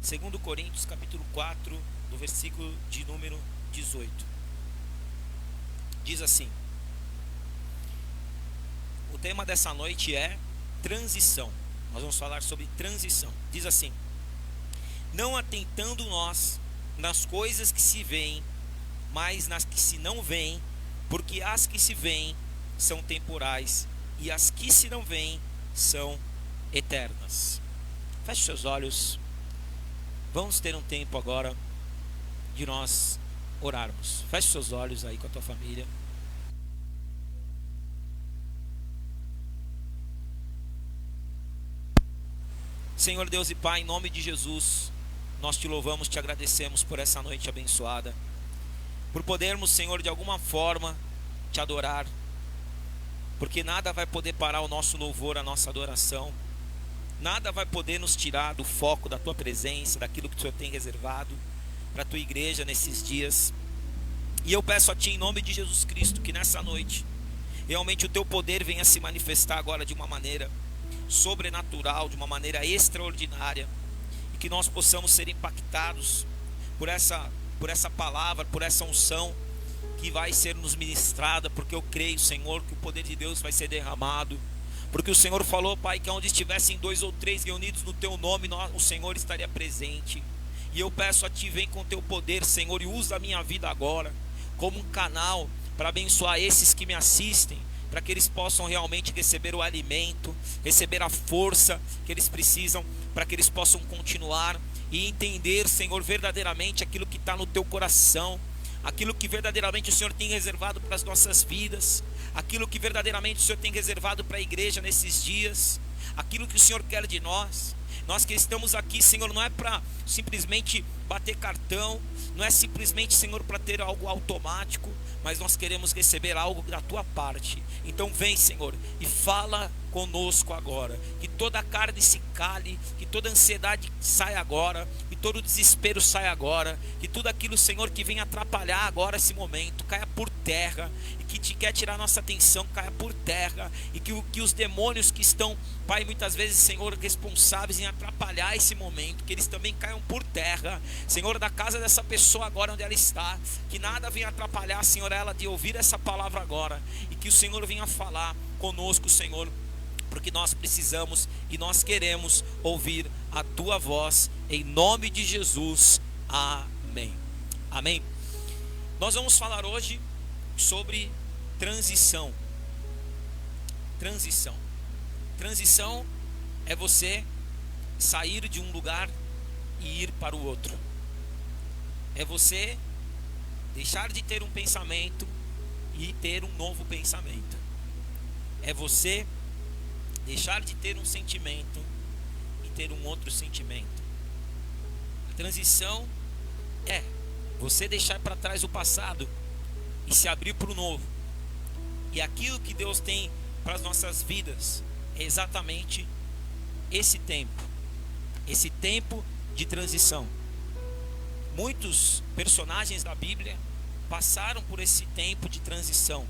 2 Coríntios capítulo 4, do versículo de número 18. Diz assim: o tema dessa noite é transição. Nós vamos falar sobre transição. Diz assim: não atentando nós nas coisas que se veem, mas nas que se não veem, porque as que se veem são temporais e as que se não veem são eternas. Feche seus olhos. Vamos ter um tempo agora de nós orarmos. Feche seus olhos aí com a tua família. Senhor Deus e Pai, em nome de Jesus, nós te louvamos, te agradecemos por essa noite abençoada, por podermos, Senhor, de alguma forma te adorar, porque nada vai poder parar o nosso louvor, a nossa adoração. Nada vai poder nos tirar do foco da tua presença, daquilo que o Senhor tem reservado para a tua igreja nesses dias. E eu peço a ti, em nome de Jesus Cristo, que nessa noite realmente o teu poder venha se manifestar agora de uma maneira sobrenatural, de uma maneira extraordinária, e que nós possamos ser impactados por essa palavra, por essa unção que vai ser nos ministrada, porque eu creio, Senhor, que o poder de Deus vai ser derramado. Porque o Senhor falou, Pai, que onde estivessem 2 ou 3 reunidos no Teu nome, o Senhor estaria presente. E eu peço a Ti, vem com Teu poder, Senhor, e usa a minha vida agora como um canal para abençoar esses que me assistem, para que eles possam realmente receber o alimento, receber a força que eles precisam, para que eles possam continuar e entender, Senhor, verdadeiramente aquilo que está no Teu coração, aquilo que verdadeiramente o Senhor tem reservado para as nossas vidas, aquilo que verdadeiramente o Senhor tem reservado para a igreja nesses dias, aquilo que o Senhor quer de nós. Nós que estamos aqui, Senhor, não é para simplesmente bater cartão, não é simplesmente, Senhor, para ter algo automático, mas nós queremos receber algo da tua parte. Então vem, Senhor, e fala conosco agora, que toda a carne se cale, que toda a ansiedade saia agora, que todo o desespero saia agora, que tudo aquilo, Senhor, que vem atrapalhar agora esse momento, caia por terra, e que te quer tirar nossa atenção, caia por terra, e que os demônios que estão, Pai, muitas vezes, Senhor, responsáveis em atrapalhar esse momento, que eles também caiam por terra, Senhor, da casa dessa pessoa agora onde ela está, que nada venha atrapalhar, Senhor, ela de ouvir essa palavra agora, e que o Senhor venha falar conosco, Senhor, porque nós precisamos e nós queremos ouvir a tua voz, em nome de Jesus, amém. Amém. Nós vamos falar hoje sobre transição. Transição é você sair de um lugar e ir para o outro. É você deixar de ter um pensamento e ter um novo pensamento. É você deixar de ter um sentimento e ter um outro sentimento. A transição é você deixar para trás o passado e se abrir para o novo. E aquilo que Deus tem para as nossas vidas é exatamente esse tempo de transição. Muitos personagens da Bíblia passaram por esse tempo de transição.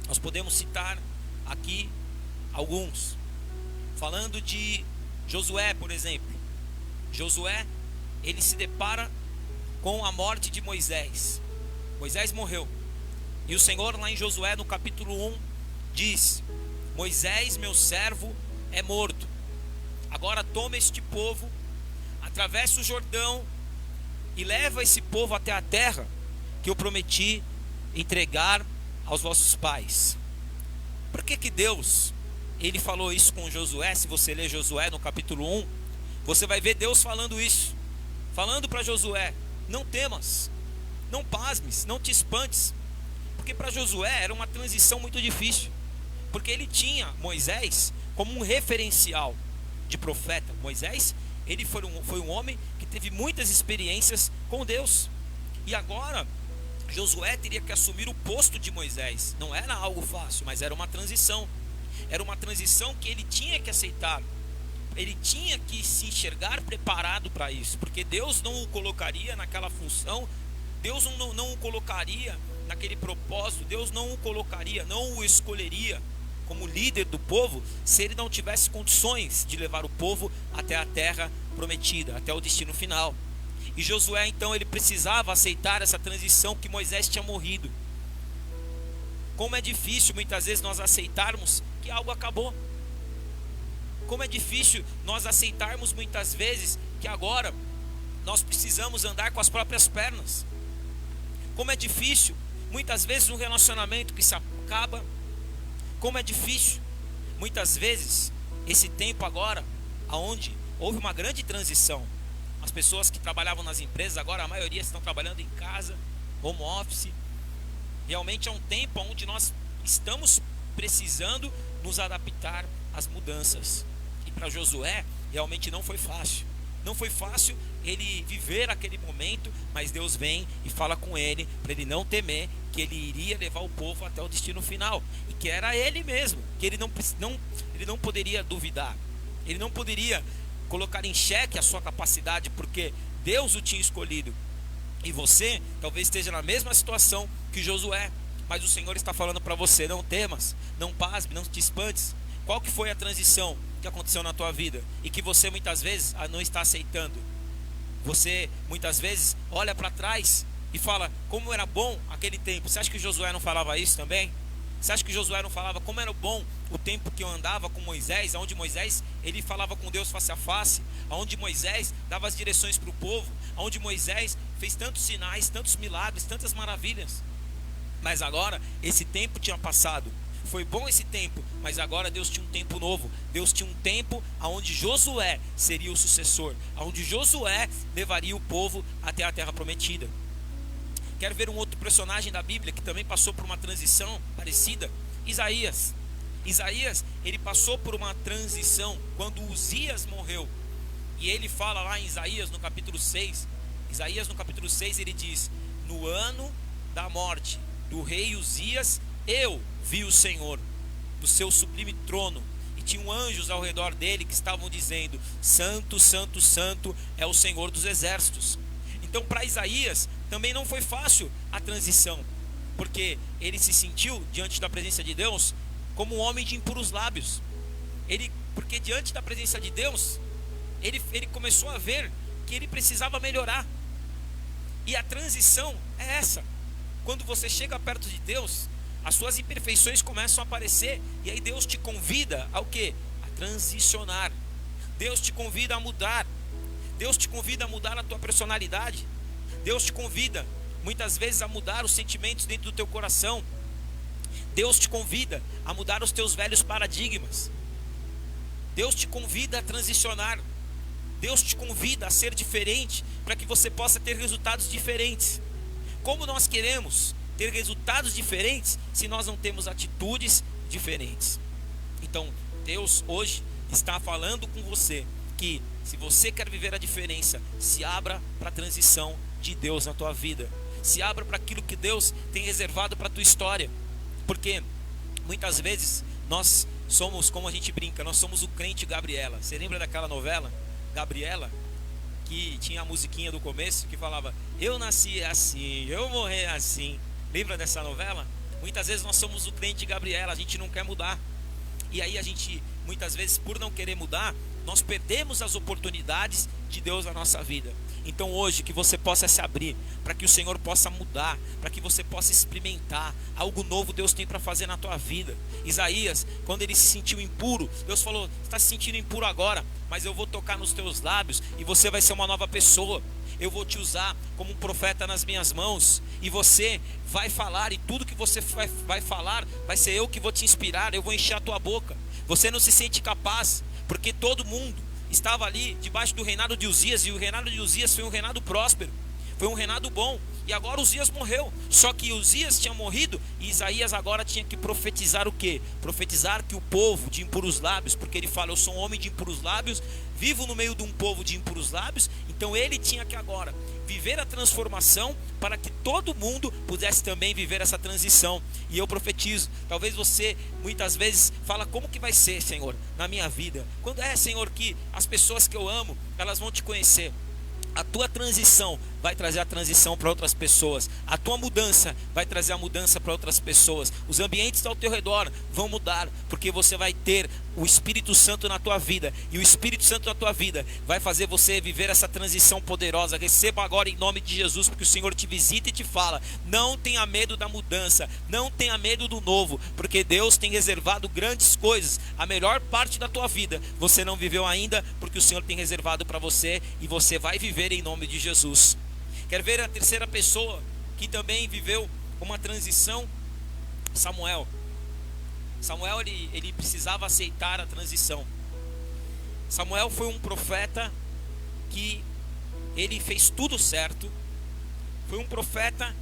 Nós podemos citar aqui alguns, falando de Josué, por exemplo. Josué, ele se depara com a morte de Moisés. Moisés morreu, e o Senhor lá em Josué no capítulo 1 diz: Moisés, meu servo, é morto. Agora toma este povo, atravessa o Jordão e leva esse povo até a terra que eu prometi entregar aos vossos pais. Por que Deus, ele falou isso com Josué? Se você ler Josué no capítulo 1, você vai ver Deus falando isso, falando para Josué: não temas, não pasmes, não te espantes. Porque para Josué era uma transição muito difícil, porque ele tinha Moisés como um referencial de profeta. Moisés, ele foi um homem que teve muitas experiências com Deus, e agora Josué teria que assumir o posto de Moisés. Não era algo fácil, mas era uma transição. Era uma transição que ele tinha que aceitar. Ele tinha que se enxergar preparado para isso, porque Deus não o colocaria naquela função, Deus não o colocaria naquele propósito, Deus não o colocaria, não o escolheria como líder do povo, se ele não tivesse condições de levar o povo até a terra prometida, até o destino final. E Josué então ele precisava aceitar essa transição que Moisés tinha morrido. Como é difícil muitas vezes nós aceitarmos que algo acabou. Como é difícil nós aceitarmos muitas vezes que agora nós precisamos andar com as próprias pernas. Como é difícil muitas vezes um relacionamento que se acaba. Como é difícil muitas vezes esse tempo agora, aonde houve uma grande transição. As pessoas que trabalhavam nas empresas, agora a maioria estão trabalhando em casa, home office. Realmente é um tempo onde nós estamos precisando nos adaptar às mudanças. E para Josué realmente não foi fácil. Não foi fácil ele viver aquele momento, mas Deus vem e fala com ele para ele não temer, que ele iria levar o povo até o destino final, e que era ele mesmo, que ele não poderia duvidar, ele não poderia colocar em xeque a sua capacidade, porque Deus o tinha escolhido. E você talvez esteja na mesma situação que Josué, mas o Senhor está falando para você: não temas, não pasme, não te espantes. Qual que foi a transição que aconteceu na tua vida e que você muitas vezes não está aceitando? Você muitas vezes olha para trás e fala: como era bom aquele tempo. Você acha que Josué não falava isso também? Você acha que Josué não falava como era bom o tempo que eu andava com Moisés, onde Moisés ele falava com Deus face a face, onde Moisés dava as direções para o povo, onde Moisés fez tantos sinais, tantos milagres, tantas maravilhas? Mas agora esse tempo tinha passado. Foi bom esse tempo, mas agora Deus tinha um tempo novo. Deus tinha um tempo onde Josué seria o sucessor, onde Josué levaria o povo até a terra prometida. Quero ver um outro personagem da Bíblia que também passou por uma transição parecida. Isaías. Isaías, ele passou por uma transição quando Uzias morreu. E ele fala lá em Isaías no capítulo 6. Isaías no capítulo 6 ele diz: no ano da morte do rei Uzias, eu vi o Senhor do seu sublime trono, e tinham anjos ao redor dele que estavam dizendo: santo, santo, santo é o Senhor dos exércitos. Então para Isaías também não foi fácil a transição, porque ele se sentiu diante da presença de Deus como um homem de impuros lábios. Porque diante da presença de Deus ele começou a ver que ele precisava melhorar. E a transição é essa: quando você chega perto de Deus, as suas imperfeições começam a aparecer, e aí Deus te convida ao quê? A transicionar. Deus te convida a mudar. Deus te convida a mudar a tua personalidade. Deus te convida muitas vezes a mudar os sentimentos dentro do teu coração. Deus te convida a mudar os teus velhos paradigmas. Deus te convida a transicionar. Deus te convida a ser diferente, para que você possa ter resultados diferentes. Como nós queremos ter resultados diferentes se nós não temos atitudes diferentes? Então Deus hoje está falando com você que, se você quer viver a diferença, se abra para a transição de Deus na tua vida. Se abra para aquilo que Deus tem reservado para a tua história. Porque muitas vezes nós somos, como a gente brinca, nós somos o crente Gabriela. Você lembra daquela novela Gabriela, que tinha a musiquinha do começo que falava: eu nasci assim, eu morri assim? Lembra dessa novela? Muitas vezes nós somos o crente Gabriela, a gente não quer mudar. E aí a gente, muitas vezes, por não querer mudar, nós perdemos as oportunidades de Deus na nossa vida. Então hoje, que você possa se abrir, para que o Senhor possa mudar, para que você possa experimentar algo novo Deus tem para fazer na tua vida. Isaías, quando ele se sentiu impuro, Deus falou: você está se sentindo impuro agora, mas eu vou tocar nos teus lábios e você vai ser uma nova pessoa. Eu vou te usar como um profeta nas minhas mãos, e você vai falar, e tudo que você vai falar vai ser eu que vou te inspirar. Eu vou encher a tua boca. Você não se sente capaz, porque todo mundo estava ali debaixo do reinado de Uzias, e o reinado de Uzias foi um reinado próspero, foi um reinado bom. E agora Uzias morreu. Só que Uzias tinha morrido, e Isaías agora tinha que profetizar o quê? Profetizar que o povo de impuros lábios, porque ele fala: eu sou um homem de impuros lábios, vivo no meio de um povo de impuros lábios. Então ele tinha que agora viver a transformação, para que todo mundo pudesse também viver essa transição. E eu profetizo, talvez você muitas vezes fala: como que vai ser, Senhor, na minha vida? Quando é, Senhor, que as pessoas que eu amo, elas vão te conhecer? A tua transição vai trazer a transição para outras pessoas. A tua mudança vai trazer a mudança para outras pessoas. Os ambientes ao teu redor vão mudar, porque você vai ter o Espírito Santo na tua vida. E o Espírito Santo na tua vida vai fazer você viver essa transição poderosa. Receba agora em nome de Jesus, porque o Senhor te visita e te fala: não tenha medo da mudança, não tenha medo do novo, porque Deus tem reservado grandes coisas. A melhor parte da tua vida você não viveu ainda, porque o Senhor tem reservado para você, e você vai viver em nome de Jesus. Quer ver a terceira pessoa que também viveu uma transição? Samuel. Samuel ele precisava aceitar a transição. Samuel foi um profeta que ele fez tudo certo. Foi um profeta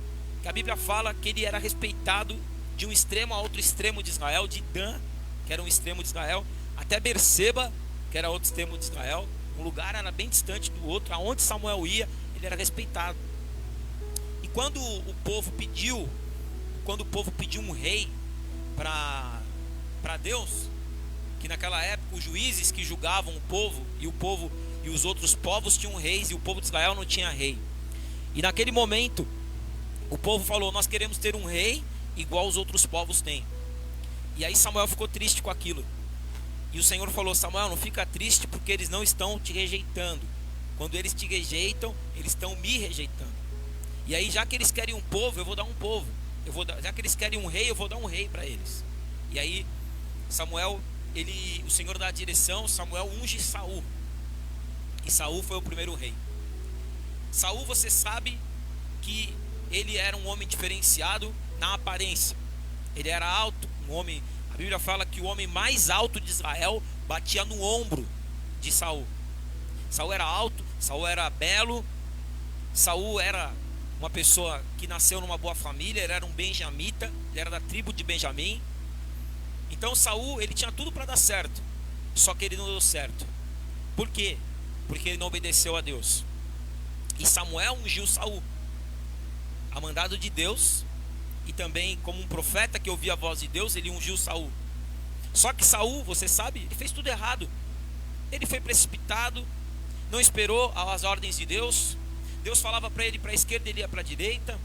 que a Bíblia fala que ele era respeitado de um extremo a outro extremo de Israel, de Dan, que era um extremo de Israel, até Berseba, que era outro extremo de Israel. Um lugar era bem distante do outro. Aonde Samuel ia, ele era respeitado. E quando o povo pediu um rei para Deus, que naquela época os juízes que julgavam o povo e os outros povos tinham reis, e o povo de Israel não tinha rei. E naquele momento o povo falou: nós queremos ter um rei igual os outros povos têm. E aí Samuel ficou triste com aquilo. E o Senhor falou: Samuel, não fica triste, porque eles não estão te rejeitando. Quando eles te rejeitam, eles estão me rejeitando. E aí, já que eles querem um povo, eu vou dar um povo. Já que eles querem um rei, eu vou dar um rei para eles. E aí Samuel, o Senhor dá a direção. Samuel unge Saul. E Saul foi o primeiro rei. Saul, você sabe que ele era um homem diferenciado na aparência. Ele era alto, um homem. A Bíblia fala que o homem mais alto de Israel batia no ombro de Saul. Saul era alto, Saul era belo, Saul era uma pessoa que nasceu numa boa família, ele era um benjamita, ele era da tribo de Benjamim. Então Saul, ele tinha tudo para dar certo, só que ele não deu certo. Por quê? Porque ele não obedeceu a Deus. E Samuel ungiu Saul, a mandado de Deus. E também como um profeta que ouvia a voz de Deus, ele ungiu Saul. Só que Saul, você sabe, ele fez tudo errado. Ele foi precipitado, não esperou as ordens de Deus. Deus falava para ele para a esquerda, ele ia para a direita.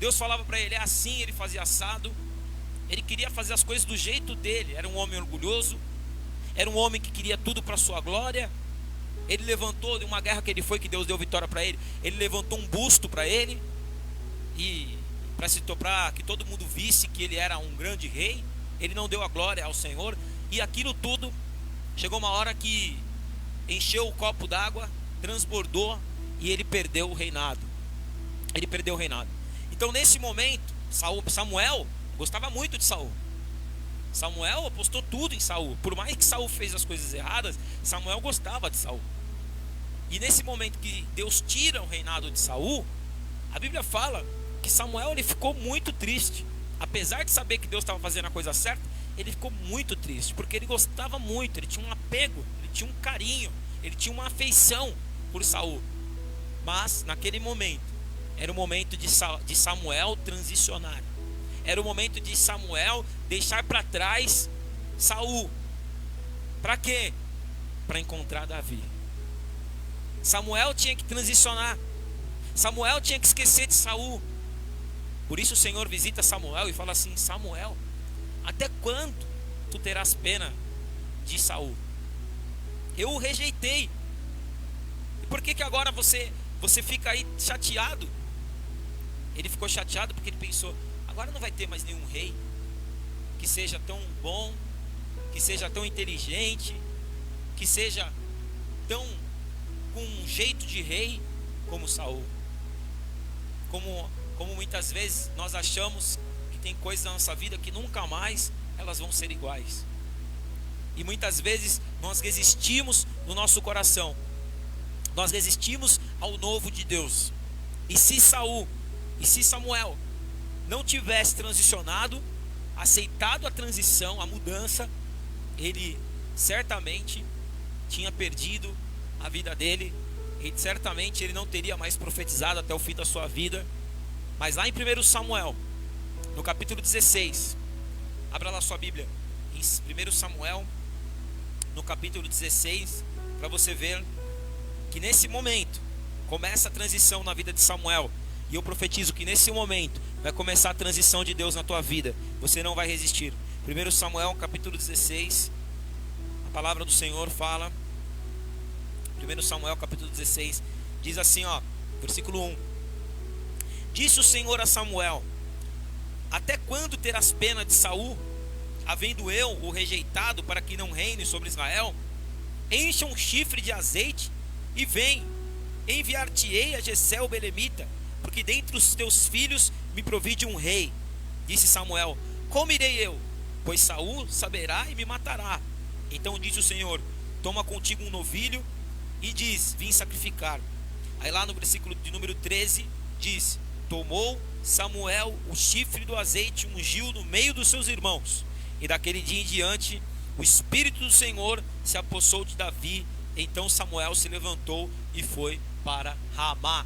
Deus falava para ele: é assim, ele fazia assado. Ele queria fazer as coisas do jeito dele. Era um homem orgulhoso, era um homem que queria tudo para sua glória. Ele levantou, de uma guerra que ele foi, que Deus deu vitória para ele, ele levantou um busto para ele, e para que todo mundo visse que ele era um grande rei. Ele não deu a glória ao Senhor. E aquilo tudo, chegou uma hora que encheu o copo d'água, transbordou, e ele perdeu o reinado. Ele perdeu o reinado. Então nesse momento, Samuel gostava muito de Saul. Samuel apostou tudo em Saul. Por mais que Saul fez as coisas erradas, Samuel gostava de Saul. E nesse momento que Deus tira o reinado de Saul, a Bíblia fala que Samuel, ele ficou muito triste. Apesar de saber que Deus estava fazendo a coisa certa, ele ficou muito triste, porque ele gostava muito, ele tinha um apego, ele tinha um carinho, ele tinha uma afeição por Saul. Mas naquele momento, era o momento de Samuel transicionar. Era o momento de Samuel deixar para trás Saul. Para quê? Para encontrar Davi. Samuel tinha que transicionar. Samuel tinha que esquecer de Saul. Por isso o Senhor visita Samuel e fala assim: Samuel, até quando tu terás pena de Saul? Eu o rejeitei. E por que agora você fica aí chateado? Ele ficou chateado porque ele pensou: agora não vai ter mais nenhum rei que seja tão bom, que seja tão inteligente, que seja tão com um jeito de rei como Saul. Como muitas vezes nós achamos que tem coisas na nossa vida que nunca mais elas vão ser iguais. E muitas vezes nós resistimos no nosso coração. Nós resistimos ao novo de Deus. E se Samuel não tivesse transicionado, aceitado a transição, a mudança, ele certamente tinha perdido a vida dele. E certamente ele não teria mais profetizado até o fim da sua vida. Mas lá em 1 Samuel, no capítulo 16, abra lá sua Bíblia, em 1 Samuel, no capítulo 16, para você ver que nesse momento, Começa a transição na vida de Samuel. E eu profetizo que nesse momento vai começar a transição de Deus na tua vida. Você não vai resistir. 1 Samuel capítulo 16, a palavra do Senhor fala. 1 Samuel capítulo 16 diz assim, ó, versículo 1: Disse o Senhor a Samuel: Até quando terás pena de Saul, havendo eu o rejeitado, para que não reine sobre Israel? Encha um chifre de azeite e vem, enviar-te-ei a Jessé o belemita, porque dentre os teus filhos me provide um rei. Disse Samuel: Como irei eu? Pois Saul saberá e me matará. Então disse o Senhor: Toma contigo um novilho e diz: Vim sacrificar. Aí lá no versículo de número 13 diz: Tomou Samuel o chifre do azeite, ungiu no meio dos seus irmãos. E daquele dia em diante o Espírito do Senhor se apossou de Davi. Então Samuel se levantou e foi para Ramá.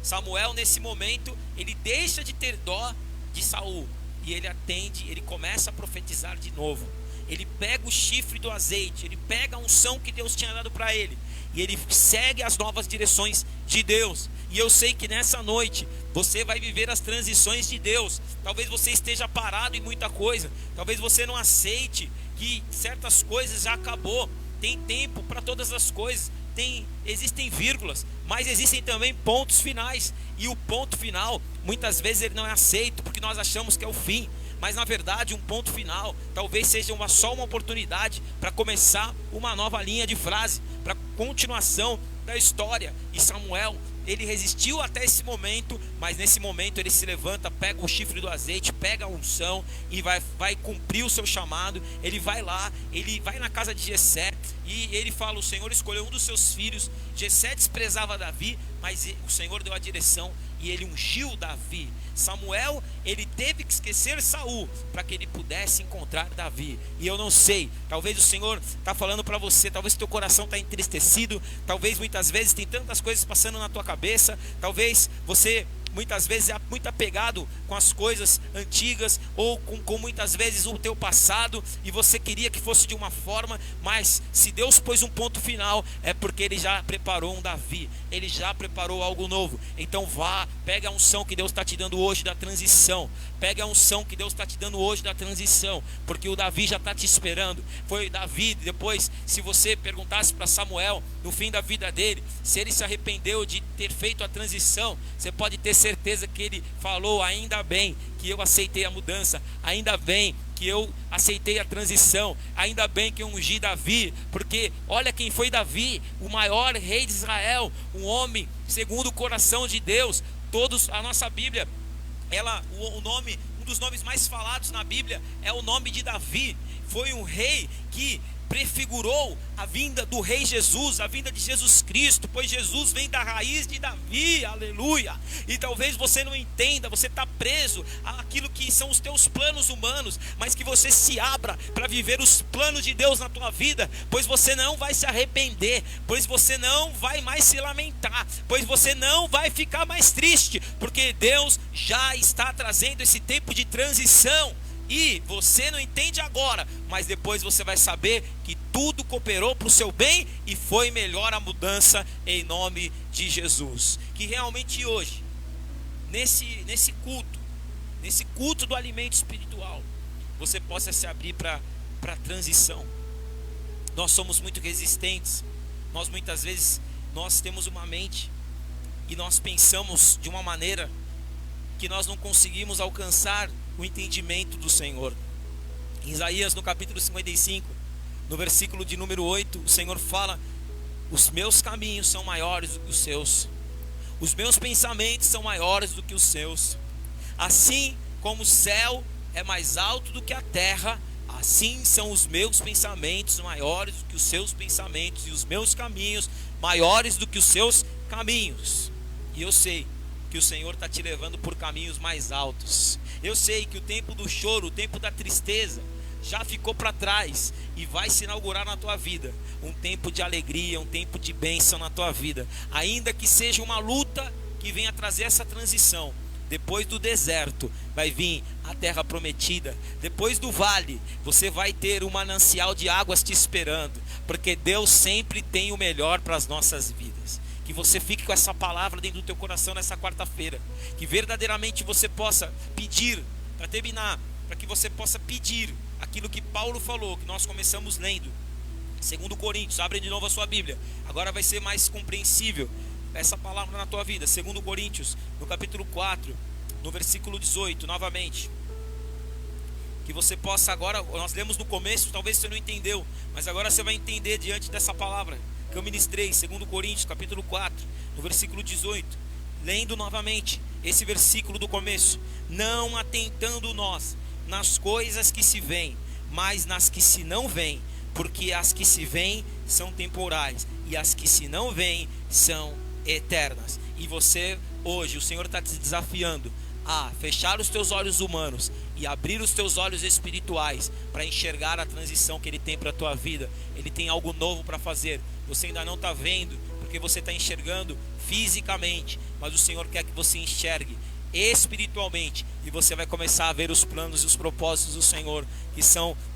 Samuel, nesse momento, ele deixa de ter dó de Saul e ele atende, ele começa a profetizar de novo. Ele pega o chifre do azeite, ele pega a unção que Deus tinha dado para ele e ele segue as novas direções de Deus. E eu sei que nessa noite você vai viver as transições de Deus. Talvez você esteja parado em muita coisa, talvez você não aceite que certas coisas já acabou. Tem tempo para todas as coisas, existem vírgulas, mas existem também pontos finais. E o ponto final, muitas vezes ele não é aceito, porque nós achamos que é o fim. Mas na verdade um ponto final talvez seja só uma oportunidade para começar uma nova linha de frase, para continuação da história. E Samuel, ele resistiu até esse momento, mas nesse momento ele se levanta, pega o chifre do azeite, pega a unção e vai cumprir o seu chamado. Ele vai lá, ele vai na casa de Jessé e ele fala: o Senhor escolheu um dos seus filhos. Jessé desprezava Davi, mas o Senhor deu a direção e ele ungiu Davi. Samuel, ele teve que esquecer Saul para que ele pudesse encontrar Davi. E eu não sei, talvez o Senhor está falando para você, talvez teu coração está entristecido, talvez muitas vezes tem tantas coisas passando na tua cabeça, talvez você muitas vezes é muito apegado com as coisas antigas, ou com muitas vezes o teu passado, e você queria que fosse de uma forma, mas se Deus pôs um ponto final, é porque Ele já preparou um Davi, Ele já preparou algo novo. Então vá, pega a unção que Deus está te dando hoje da transição, pega a unção que Deus está te dando hoje da transição, porque o Davi já está te esperando. Foi Davi, depois, se você perguntasse para Samuel, no fim da vida dele, se ele se arrependeu de ter feito a transição, você pode ter certeza que ele falou: ainda bem que eu aceitei a mudança, ainda bem que eu aceitei a transição, ainda bem que eu ungi Davi, porque olha quem foi Davi, o maior rei de Israel, um homem segundo o coração de Deus. A nossa Bíblia, um dos nomes mais falados na Bíblia é o nome de Davi. Foi um rei que prefigurou a vinda do rei Jesus, a vinda de Jesus Cristo, pois Jesus vem da raiz de Davi, aleluia. E talvez você não entenda, você está preso àquilo que são os teus planos humanos, mas que você se abra para viver os planos de Deus na tua vida, pois você não vai se arrepender, pois você não vai mais se lamentar, pois você não vai ficar mais triste, porque Deus já está trazendo esse tempo de transição. E você não entende agora, mas depois você vai saber que tudo cooperou para o seu bem e foi melhor a mudança, em nome de Jesus. Que realmente hoje, nesse culto do alimento espiritual, você possa se abrir para a transição. Nós somos muito resistentes, muitas vezes nós temos uma mente e nós pensamos de uma maneira que nós não conseguimos alcançar o entendimento do Senhor. Em Isaías, no capítulo 55, no versículo de número 8, o Senhor fala: os meus caminhos são maiores do que os seus, os meus pensamentos são maiores do que os seus. Assim como o céu é mais alto do que a terra, assim são os meus pensamentos maiores do que os seus pensamentos, e os meus caminhos maiores do que os seus caminhos. E eu sei que o Senhor está te levando por caminhos mais altos. Eu sei que o tempo do choro, o tempo da tristeza já ficou para trás e vai se inaugurar na tua vida um tempo de alegria, um tempo de bênção na tua vida. Ainda que seja uma luta que venha trazer essa transição, depois do deserto vai vir a terra prometida. Depois do vale você vai ter um manancial de águas te esperando, porque Deus sempre tem o melhor para as nossas vidas. Que você fique com essa palavra dentro do teu coração nessa quarta-feira. Que verdadeiramente você possa pedir, para terminar, para que você possa pedir aquilo que Paulo falou, que nós começamos lendo. 2 Coríntios, abre de novo a sua Bíblia. Agora vai ser mais compreensível essa palavra na tua vida. 2 Coríntios, no capítulo 4, no versículo 18, novamente. Que você possa agora, nós lemos no começo, talvez você não entendeu, mas agora você vai entender diante dessa palavra que eu ministrei, 2 Coríntios, capítulo 4, no versículo 18, lendo novamente esse versículo do começo: não atentando nós nas coisas que se veem, mas nas que se não veem, porque as que se veem são temporais, e as que se não veem são eternas. E você, hoje, o Senhor está te desafiando a fechar os teus olhos humanos e abrir os teus olhos espirituais para enxergar a transição que Ele tem para a tua vida. Ele tem algo novo para fazer. Você ainda não está vendo, porque você está enxergando fisicamente, mas o Senhor quer que você enxergue espiritualmente, e você vai começar a ver os planos e os propósitos do Senhor, que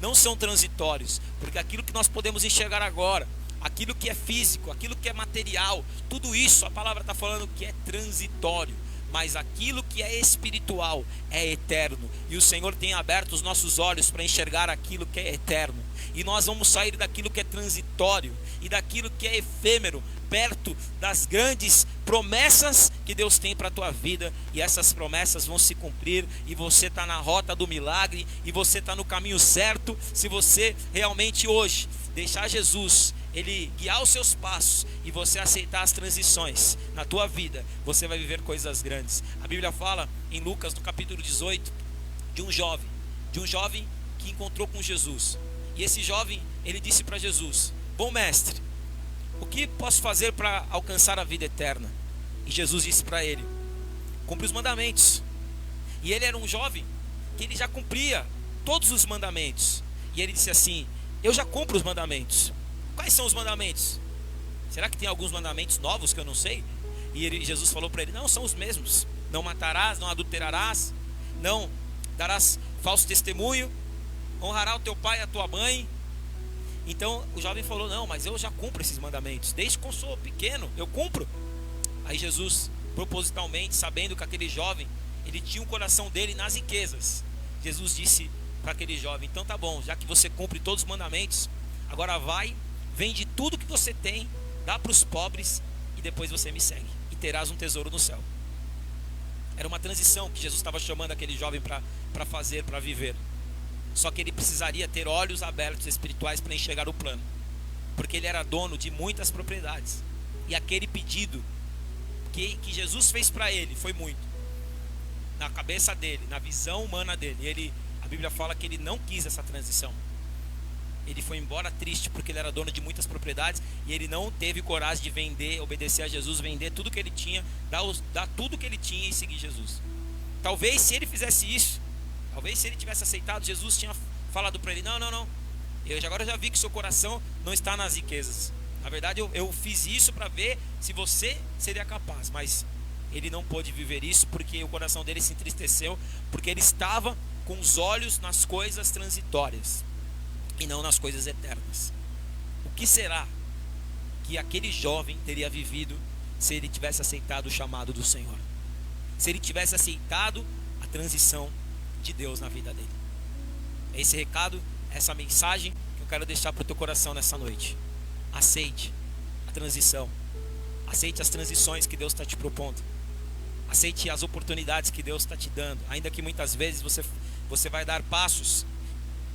não são transitórios, porque aquilo que nós podemos enxergar agora, aquilo que é físico, aquilo que é material, tudo isso a palavra está falando que é transitório. Mas aquilo que é espiritual é eterno. E o Senhor tem aberto os nossos olhos para enxergar aquilo que é eterno. E nós vamos sair daquilo que é transitório e daquilo que é efêmero, perto das grandes promessas que Deus tem para a tua vida. E essas promessas vão se cumprir. E você está na rota do milagre. E você está no caminho certo. Se você realmente hoje deixar Jesus Ele guiar os seus passos e você aceitar as transições na tua vida, você vai viver coisas grandes. A Bíblia fala em Lucas, no capítulo 18, de um jovem que encontrou com Jesus. E esse jovem, ele disse para Jesus: bom mestre, o que posso fazer para alcançar a vida eterna? E Jesus disse para ele: cumpre os mandamentos. E ele era um jovem que ele já cumpria todos os mandamentos. E ele disse assim: eu já cumpro os mandamentos. Quais são os mandamentos? Será que tem alguns mandamentos novos que eu não sei? E Jesus falou para ele: não, são os mesmos. Não matarás, não adulterarás, não darás falso testemunho, honrará o teu pai e a tua mãe. Então o jovem falou: não, mas eu já cumpro esses mandamentos, desde que eu sou pequeno, eu cumpro. Aí Jesus, propositalmente, sabendo que aquele jovem, ele tinha o coração dele nas riquezas, Jesus disse para aquele jovem: então tá bom, já que você cumpre todos os mandamentos, agora vai, vende tudo que você tem, dá para os pobres, e depois você me segue, e terás um tesouro no céu. Era uma transição que Jesus estava chamando aquele jovem para fazer, para viver. Só que ele precisaria ter olhos abertos espirituais para enxergar o plano, porque ele era dono de muitas propriedades. E aquele pedido que Jesus fez para ele foi muito, na cabeça dele, na visão humana dele. A Bíblia fala que ele não quis essa transição. Ele foi embora triste, porque ele era dono de muitas propriedades, e ele não teve coragem de vender, obedecer a Jesus, vender tudo que ele tinha, dar tudo que ele tinha e seguir Jesus. Talvez se ele fizesse isso, talvez se ele tivesse aceitado, Jesus tinha falado para ele: não, agora eu já vi que seu coração não está nas riquezas. Na verdade eu fiz isso para ver se você seria capaz. Mas ele não pôde viver isso, porque o coração dele se entristeceu, porque ele estava com os olhos nas coisas transitórias e não nas coisas eternas. O que será que aquele jovem teria vivido se ele tivesse aceitado o chamado do Senhor? Se ele tivesse aceitado a transição de Deus na vida dele? É esse recado, essa mensagem que eu quero deixar para o teu coração nessa noite. Aceite a transição. Aceite as transições que Deus está te propondo. Aceite as oportunidades que Deus está te dando. Ainda que muitas vezes você vai dar passos,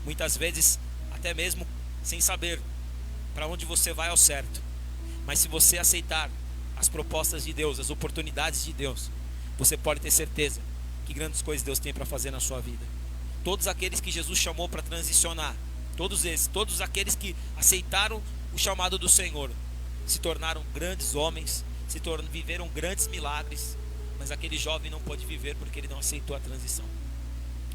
muitas vezes até mesmo sem saber para onde você vai ao certo. Mas se você aceitar as propostas de Deus, as oportunidades de Deus, você pode ter certeza que grandes coisas Deus tem para fazer na sua vida. Todos aqueles que Jesus chamou para transicionar, todos aqueles que aceitaram o chamado do Senhor, se tornaram grandes homens, viveram grandes milagres. Mas aquele jovem não pôde viver porque ele não aceitou a transição.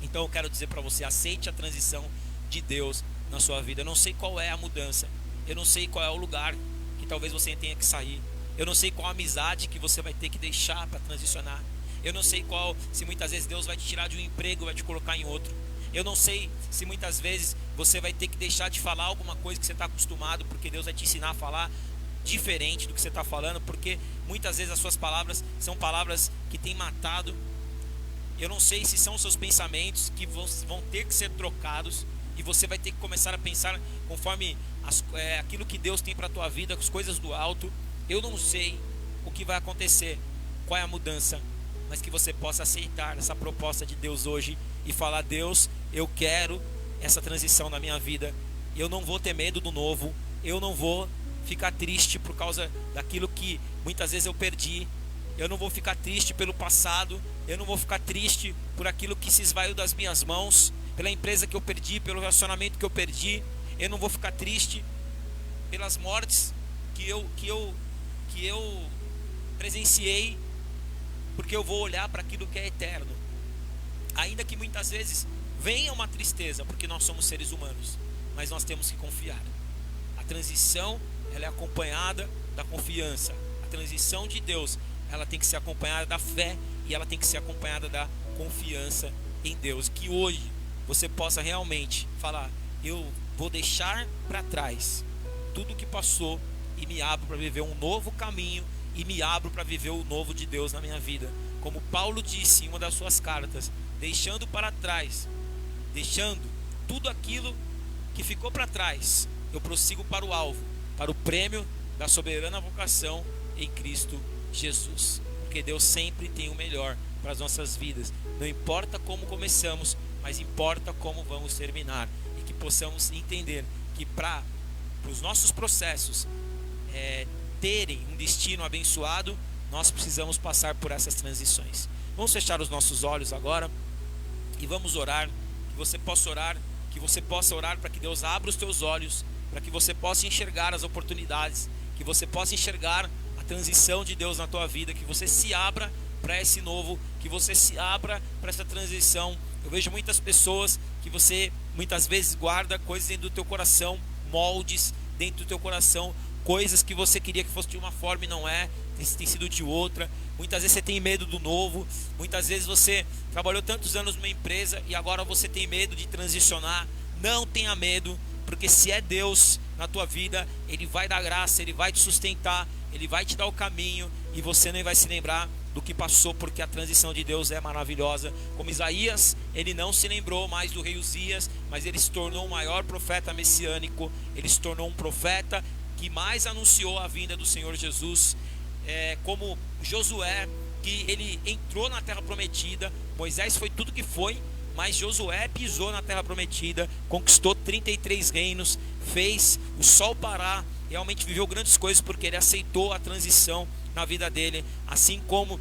Então eu quero dizer para você: aceite a transição de Deus na sua vida. Eu não sei qual é a mudança, eu não sei qual é o lugar que talvez você tenha que sair, eu não sei qual a amizade que você vai ter que deixar para transicionar, eu não sei se muitas vezes Deus vai te tirar de um emprego e vai te colocar em outro. Eu não sei se muitas vezes você vai ter que deixar de falar alguma coisa que você está acostumado, porque Deus vai te ensinar a falar diferente do que você está falando, porque muitas vezes as suas palavras são palavras que têm matado. Eu não sei se são os seus pensamentos que vão ter que ser trocados, e você vai ter que começar a pensar conforme aquilo que Deus tem para a tua vida, as coisas do alto. Eu não sei o que vai acontecer, qual é a mudança, mas que você possa aceitar essa proposta de Deus hoje e falar: Deus, eu quero essa transição na minha vida. Eu não vou ter medo do novo, eu não vou ficar triste por causa daquilo que muitas vezes eu perdi. Eu não vou ficar triste pelo passado, eu não vou ficar triste por aquilo que se esvaiu das minhas mãos, pela empresa que eu perdi, pelo relacionamento que eu perdi. Eu não vou ficar triste pelas mortes que eu presenciei, porque eu vou olhar para aquilo que é eterno. Ainda que muitas vezes venha uma tristeza, porque nós somos seres humanos, mas nós temos que confiar. A transição, ela é acompanhada da confiança. A transição de Deus, ela tem que ser acompanhada da fé, e ela tem que ser acompanhada da confiança em Deus. Que hoje você possa realmente falar: eu vou deixar para trás tudo o que passou e me abro para viver um novo caminho, e me abro para viver o novo de Deus na minha vida. Como Paulo disse em uma das suas cartas: deixando para trás, deixando tudo aquilo que ficou para trás, eu prossigo para o alvo, para o prêmio da soberana vocação em Cristo Jesus. Porque Deus sempre tem o melhor para as nossas vidas. Não importa como começamos, mas importa como vamos terminar. E que possamos entender que para os nossos processos terem um destino abençoado, nós precisamos passar por essas transições. Vamos fechar os nossos olhos agora e vamos orar. Que você possa orar para que Deus abra os teus olhos, para que você possa enxergar as oportunidades, que você possa enxergar a transição de Deus na tua vida, que você se abra para esse novo, que você se abra para essa transição. Eu vejo muitas pessoas que você muitas vezes guarda coisas dentro do teu coração, moldes dentro do teu coração, coisas que você queria que fosse de uma forma e não é, tem sido de outra. Muitas vezes você tem medo do novo, muitas vezes você trabalhou tantos anos numa empresa e agora você tem medo de transicionar. Não tenha medo, porque se é Deus na tua vida, Ele vai dar graça, Ele vai te sustentar, Ele vai te dar o caminho, e você nem vai se lembrar do que passou, porque a transição de Deus é maravilhosa. Como Isaías, ele não se lembrou mais do rei Uzias, mas ele se tornou o maior profeta messiânico. Ele se tornou um profeta que mais anunciou a vinda do Senhor Jesus. Como Josué, que ele entrou na terra prometida. Moisés foi tudo que foi, mas Josué pisou na terra prometida, conquistou 33 reinos, fez o sol parar, realmente viveu grandes coisas, porque ele aceitou a transição na vida dele. Assim como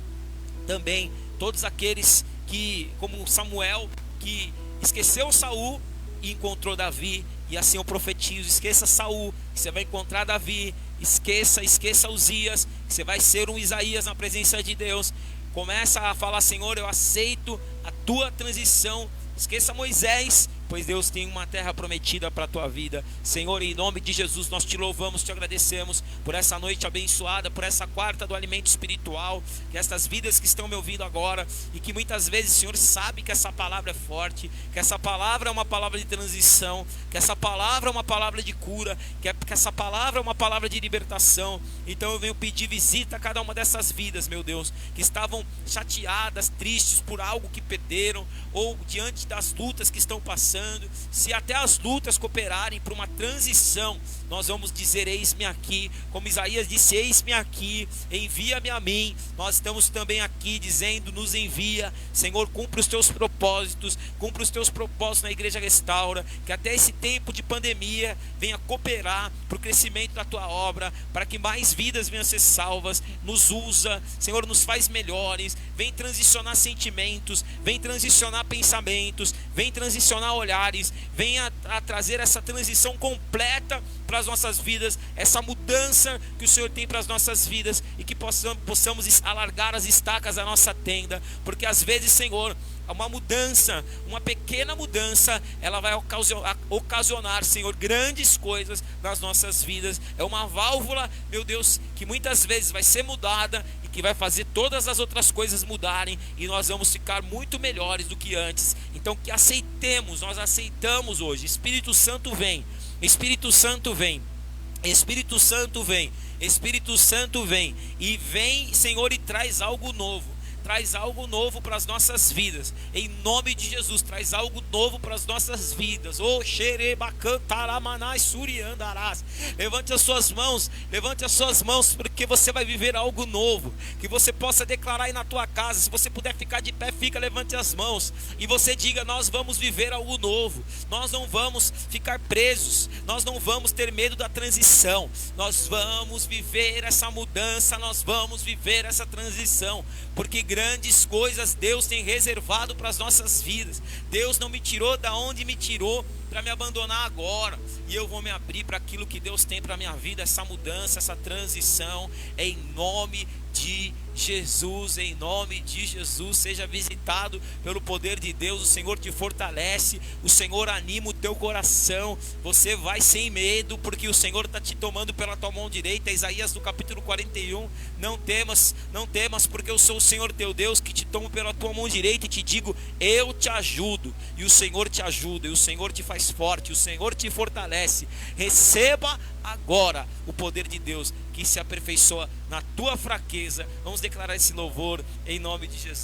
também todos aqueles que, como Samuel, que esqueceu Saul e encontrou Davi. E assim eu profetizo: esqueça Saul, que você vai encontrar Davi. Esqueça Uzias, que você vai ser um Isaías na presença de Deus. Começa a falar: Senhor, eu aceito a tua transição. Esqueça Moisés, pois Deus tem uma terra prometida para a tua vida. Senhor, em nome de Jesus, nós te louvamos, te agradecemos por essa noite abençoada, por essa quarta do alimento espiritual, que estas vidas que estão me ouvindo agora, e que muitas vezes o Senhor sabe que essa palavra é forte, que essa palavra é uma palavra de transição, que essa palavra é uma palavra de cura, que essa palavra é uma palavra de libertação. Então eu venho pedir visita a cada uma dessas vidas, meu Deus, que estavam chateadas, tristes por algo que perderam, ou diante das lutas que estão passando. Se até as lutas cooperarem para uma transição, nós vamos dizer: eis-me aqui. Como Isaías disse: eis-me aqui, envia-me a mim. Nós estamos também aqui dizendo: nos envia, Senhor. Cumpre os teus propósitos, na Igreja Restaura, que até esse tempo de pandemia venha cooperar para o crescimento da tua obra, para que mais vidas venham a ser salvas. Nos usa, Senhor, nos faz melhores. Vem transicionar sentimentos, vem transicionar pensamentos, vem transicionar olhares, venha a trazer essa transição completa para as nossas vidas, essa mudança que o Senhor tem para as nossas vidas, e que possamos alargar as estacas da nossa tenda, porque às vezes, Senhor, uma mudança, uma pequena mudança, ela vai ocasionar, Senhor, grandes coisas nas nossas vidas. É uma válvula, meu Deus, que muitas vezes vai ser mudada e que vai fazer todas as outras coisas mudarem, e nós vamos ficar muito melhores do que antes. Então que nós aceitamos hoje. Espírito Santo vem, Espírito Santo vem. Espírito Santo vem, Espírito Santo vem, e vem, Senhor, e traz algo novo. Traz algo novo para as nossas vidas, em nome de Jesus. Traz algo novo para as nossas vidas. Oh, xerebacantaramanai suriandarás. Levante as suas mãos, porque você vai viver algo novo. Que você possa declarar aí na tua casa. Se você puder ficar de pé, fica, levante as mãos e você diga: nós vamos viver algo novo. Nós não vamos ficar presos, nós não vamos ter medo da transição. Nós vamos viver essa mudança, nós vamos viver essa transição, porque grandes coisas Deus tem reservado para as nossas vidas. Deus não me tirou da onde me tirou para me abandonar agora, e eu vou me abrir para aquilo que Deus tem para a minha vida, essa mudança, essa transição, em nome de Jesus, em nome de Jesus. Seja visitado pelo poder de Deus. O Senhor te fortalece, o Senhor anima o teu coração. Você vai sem medo, porque o Senhor está te tomando pela tua mão direita. Isaías do capítulo 41, não temas, porque eu sou o Senhor teu Deus, que te tomo pela tua mão direita e te digo: eu te ajudo. E o Senhor te ajuda, e o Senhor te faz forte, o Senhor te fortalece. Receba agora o poder de Deus, que se aperfeiçoa na tua fraqueza. Vamos declarar esse louvor em nome de Jesus.